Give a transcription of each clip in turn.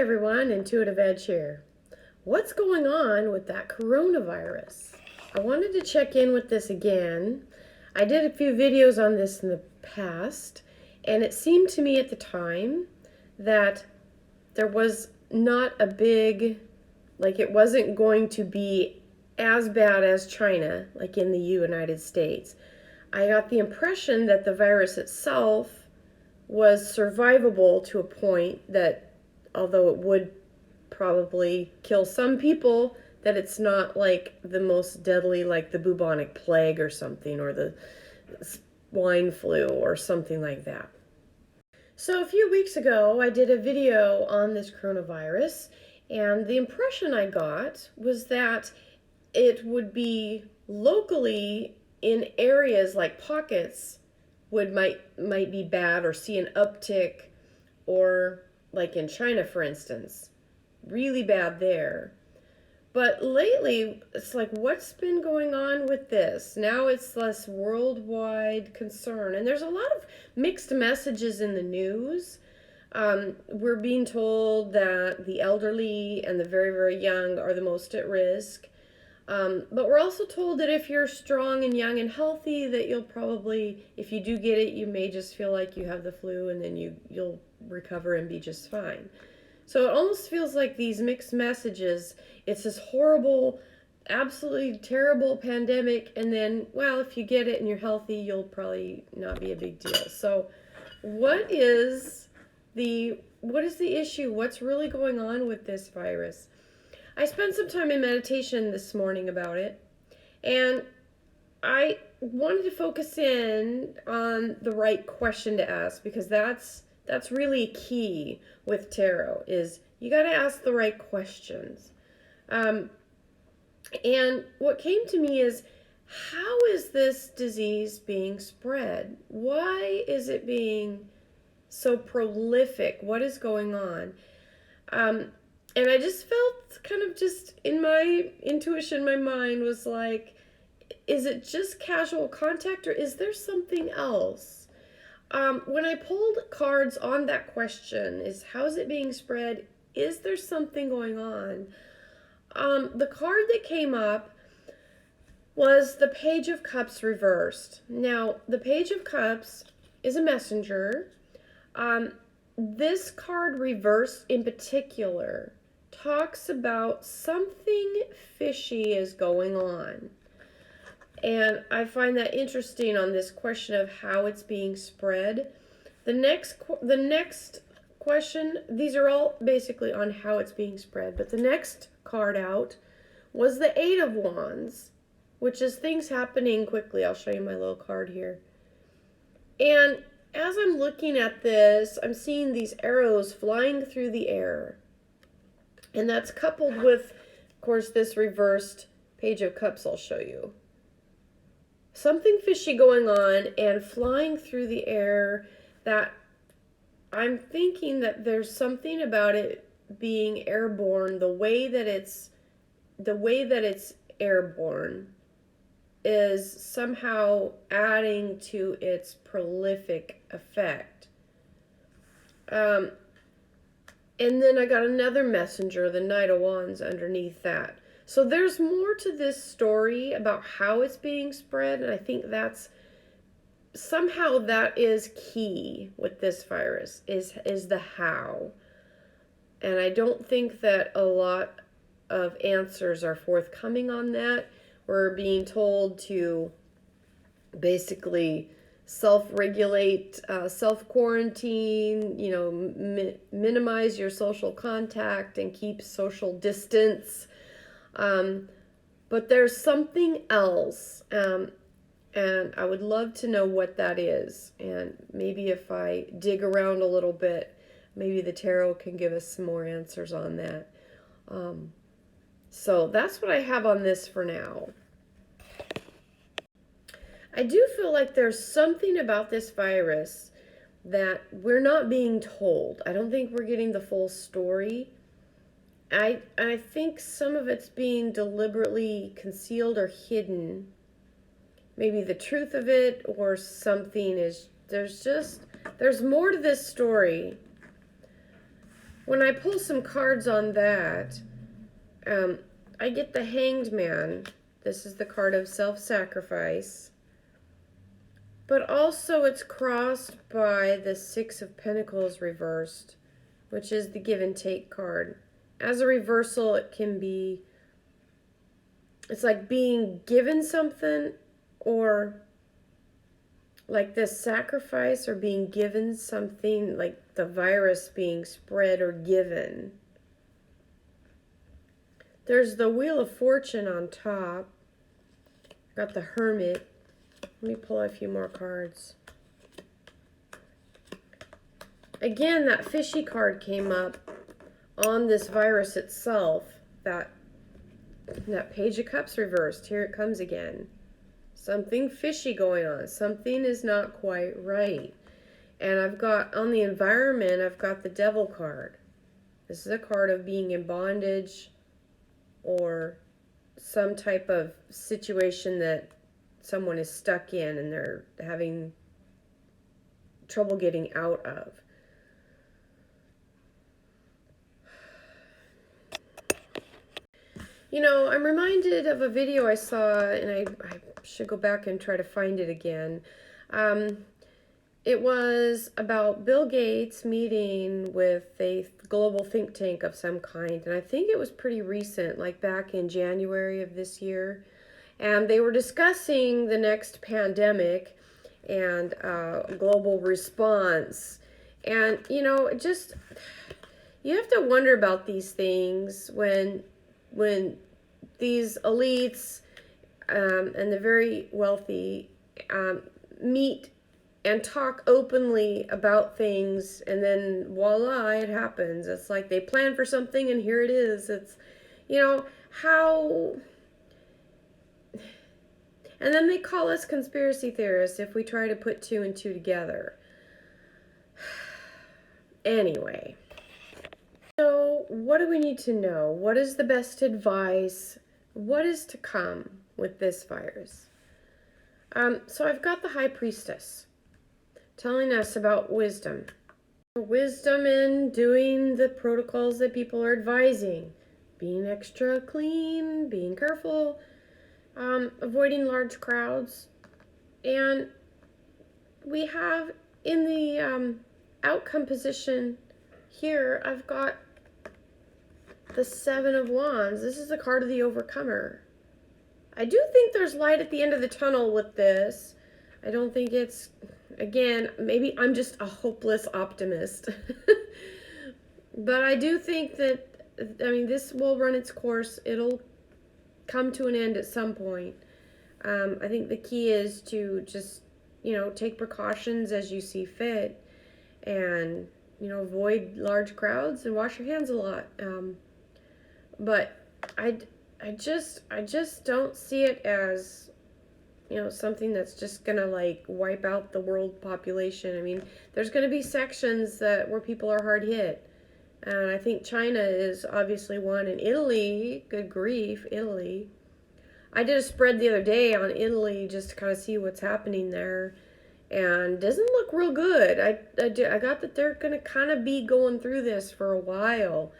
everyone, Intuitive Edge here. What's going on with that coronavirus? I wanted to check in with this again. I did a few videos on this in the past, and it seemed to me at the time that there was not a big, it wasn't going to be as bad as China, like in the United States. I got the impression that the virus itself was survivable to a point that, although it would probably kill some people, that it's not like the most deadly, like the bubonic plague or something, or the swine flu or something like that. So a few weeks ago, I did a video on this coronavirus, and the impression I got was that it would be locally in areas like pockets might be bad, or see an uptick, or like in China, for instance, really bad there. But lately, it's like, what's been going on with this? Now it's less worldwide concern. And there's a lot of mixed messages in the news. We're being told that the elderly and the very, very young are the most at risk. But we're also told that if you're strong and young and healthy, that you'll probably, if you do get it, you may just feel like you have the flu, and then you'll recover and be just fine. So it almost feels like these mixed messages. It's this horrible, absolutely terrible pandemic, and then, well, if you get it and you're healthy, you'll probably not be a big deal. So what is the issue? What's really going on with this virus? I spent some time in meditation this morning about it, and I wanted to focus in on the right question to ask, because that's really key with tarot, is you got to ask the right questions. And what came to me is, how is this disease being spread? Why is it being so prolific? What is going on? And I just felt kind of, just in my intuition, my mind was like, is it just casual contact, or is there something else? When I pulled cards on that question, is how is it being spread? Is there something going on? The card that came up was the Page of Cups reversed. Now, the Page of Cups is a messenger. This card reversed in particular talks about something fishy is going on. And I find that interesting on this question of how it's being spread. The next question, these are all basically on how it's being spread, but the next card out was the Eight of Wands, which is things happening quickly. I'll show you my little card here. And as I'm looking at this, I'm seeing these arrows flying through the air. And that's coupled with, of course, this reversed Page of Cups I'll show you. Something fishy going on and flying through the air, that I'm thinking that there's something about it being airborne. The way that it's airborne is somehow adding to its prolific effect. And then I got another messenger, the Knight of Wands, underneath that. So there's more to this story about how it's being spread, and I think that's somehow that is key with this virus, is the how. And I don't think that a lot of answers are forthcoming on that. We're being told to basically self-regulate, self-quarantine, minimize your social contact and keep social distance. But there's something else, and I would love to know what that is. And maybe if I dig around a little bit, maybe the tarot can give us some more answers on that. So that's what I have on this for now. I do feel like there's something about this virus that we're not being told. I don't think we're getting the full story. I think some of it's being deliberately concealed or hidden. Maybe the truth of it, or something is, there's more to this story. when I pull some cards on that, I get the Hanged Man. This is the card of self-sacrifice. But also it's crossed by the Six of Pentacles reversed, which is the give and take card. As a reversal, it can be, it's like being given something, or like this sacrifice, or being given something, like the virus being spread or given. There's the Wheel of Fortune on top. Got the Hermit. Let me pull a few more cards. Again, that fishy card came up on this virus itself. That Page of Cups reversed. Here it comes again. Something fishy going on. Something is not quite right. And I've got, on the environment, I've got the Devil card. This is a card of being in bondage, or some type of situation that someone is stuck in and they're having trouble getting out of. You know, I'm reminded of a video I saw, and I should go back and try to find it again. It was about Bill Gates meeting with a global think tank of some kind, and I think it was pretty recent, like back in January of this year. And they were discussing the next pandemic and global response. And, you know, just, you have to wonder about these things when these elites and the very wealthy meet and talk openly about things, and then voila, it happens. It's like they plan for something and here it is. It's, you know, how... And then they call us conspiracy theorists if we try to put two and two together. Anyway. So, what do we need to know? What is the best advice? What is to come with this virus? So I've got the High Priestess telling us about wisdom. Wisdom in doing the protocols that people are advising. Being extra clean, being careful, avoiding large crowds. And we have in the outcome position here, I've got the Seven of Wands. This is the card of the overcomer. I do think there's light at the end of the tunnel with this. I don't think it's, again, maybe I'm just a hopeless optimist. But I do think that, I mean, this will run its course. It'll come to an end at some point. I think the key is to just, you know, take precautions as you see fit, and, you know, avoid large crowds and wash your hands a lot. But I just don't see it as, you know, something that's just gonna like wipe out the world population. I mean, there's gonna be sections where people are hard hit, and I think China is obviously one, and Italy, good grief, Italy. I did a spread the other day on Italy just to kind of see what's happening there, and doesn't look real good. I got that they're gonna kind of be going through this for a while.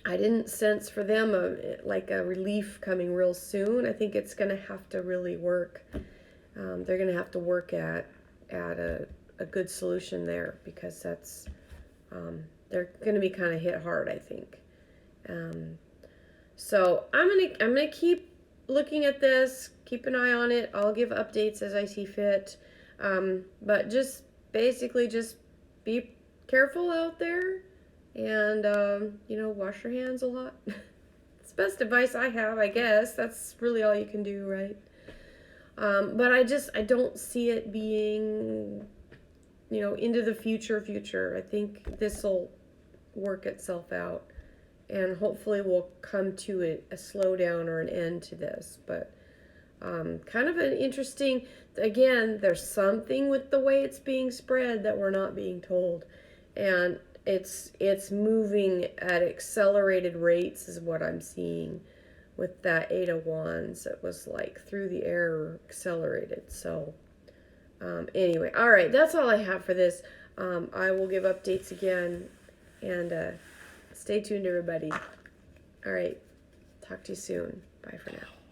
I didn't sense for them like a relief coming real soon. I think it's going to have to really work. They're going to have to work at a good solution there, because that's they're going to be kind of hit hard, I think. So I'm gonna keep looking at this, keep an eye on it. I'll give updates as I see fit. But just basically just be careful out there. And, you know, wash your hands a lot. It's the best advice I have, I guess. That's really all you can do, right? But I don't see it being, you know, into the future. I think this will work itself out. And hopefully we'll come to a slowdown or an end to this. But kind of an interesting, again, there's something with the way it's being spread that we're not being told. And it's moving at accelerated rates is what I'm seeing with that Eight of Wands. It was like through the air, accelerated. So anyway, all right, that's all I have for this. I will give updates again And stay tuned, everybody. All right. Talk to you soon. Bye for now.